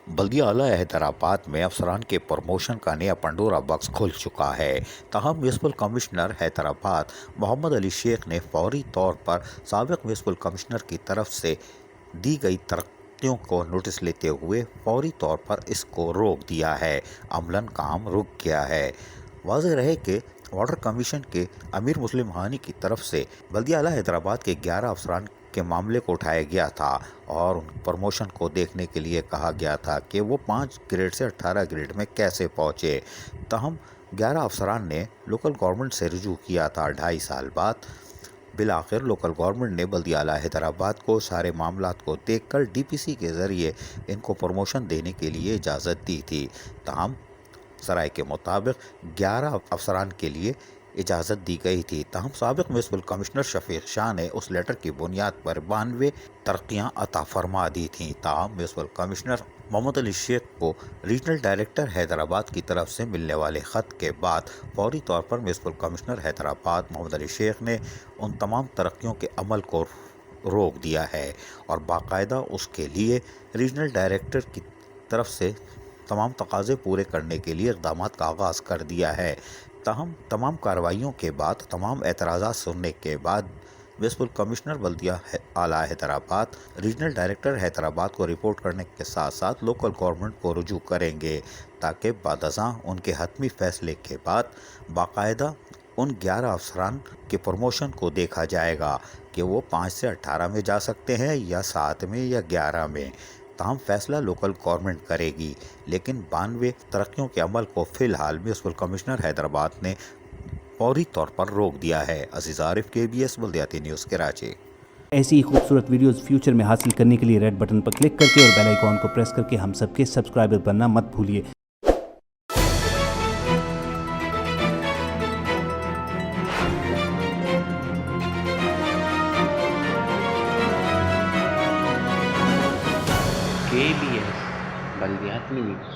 بلدیہ اعلیٰ حیدرآباد میں افسران کے پروموشن کا نیا پنڈورا باکس کھل چکا ہے۔ تاہم میونسپل کمشنر حیدرآباد محمد علی شیخ نے فوری طور پر سابق میونسپل کمشنر کی طرف سے دی گئی ترقیوں کو نوٹس لیتے ہوئے فوری طور پر اس کو روک دیا ہے۔ عملاً کام رک گیا ہے۔ واضح رہے کہ واٹر کمیشن کے امیر مسلم ہانی کی طرف سے بلدیہ اعلیٰ حیدرآباد کے 11 افسران کے معاملے کو اٹھایا گیا تھا اور ان پروموشن کو دیکھنے کے لیے کہا گیا تھا کہ وہ 5 گریڈ سے 18 گریڈ میں کیسے پہنچے۔ تاہم 11 افسران نے لوکل گورنمنٹ سے رجوع کیا تھا۔ 2.5 سال بعد بالآخر لوکل گورنمنٹ نے بلدیہ اعلیٰ حیدرآباد کو سارے معاملات کو دیکھ کر ڈی پی سی کے ذریعے ان کو پروموشن دینے کے لیے اجازت دی تھی۔ تاہم سرائے کے مطابق 11 افسران کے لیے اجازت دی گئی تھی۔ تاہم سابق میونسپل کمشنر شفیق شاہ نے اس لیٹر کی بنیاد پر 92 ترقیاں عطا فرما دی تھیں۔ تاہم میونسپل کمشنر محمد علی شیخ کو ریجنل ڈائریکٹر حیدرآباد کی طرف سے ملنے والے خط کے بعد فوری طور پر میونسپل کمشنر حیدرآباد محمد علی شیخ نے ان تمام ترقیوں کے عمل کو روک دیا ہے اور باقاعدہ اس کے لیے ریجنل ڈائریکٹر کی طرف سے تمام تقاضے پورے کرنے کے لیے اقدامات کا آغاز کر دیا ہے۔ تاہم تمام کارروائیوں کے بعد تمام اعتراضات سننے کے بعد میونسپل کمشنر بلدیہ اعلیٰ حیدرآباد ریجنل ڈائریکٹر حیدرآباد کو رپورٹ کرنے کے ساتھ ساتھ لوکل گورنمنٹ کو رجوع کریں گے تاکہ بعد ازاں ان کے حتمی فیصلے کے بعد باقاعدہ ان 11 افسران کے پروموشن کو دیکھا جائے گا کہ وہ 5 سے 18 میں جا سکتے ہیں یا 7 میں یا 11 میں۔ تاہم فیصلہ لوکل گورنمنٹ کرے گی، لیکن 92 ترقیوں کے عمل کو فی الحال میونسپل کمشنر حیدرآباد نے فوری طور پر روک دیا ہے۔ عزیز عارف، KBS بلدیاتی نیوز کراچی۔ ایسی ہی خوبصورت ویڈیوز فیوچر میں حاصل کرنے کے لیے ریڈ بٹن پر کلک کر کے اور بیل آئیکن کو پریس کر کے ہم سب کے سبسکرائبر بننا مت بھولیے۔ KBS بلدیاتی نیوز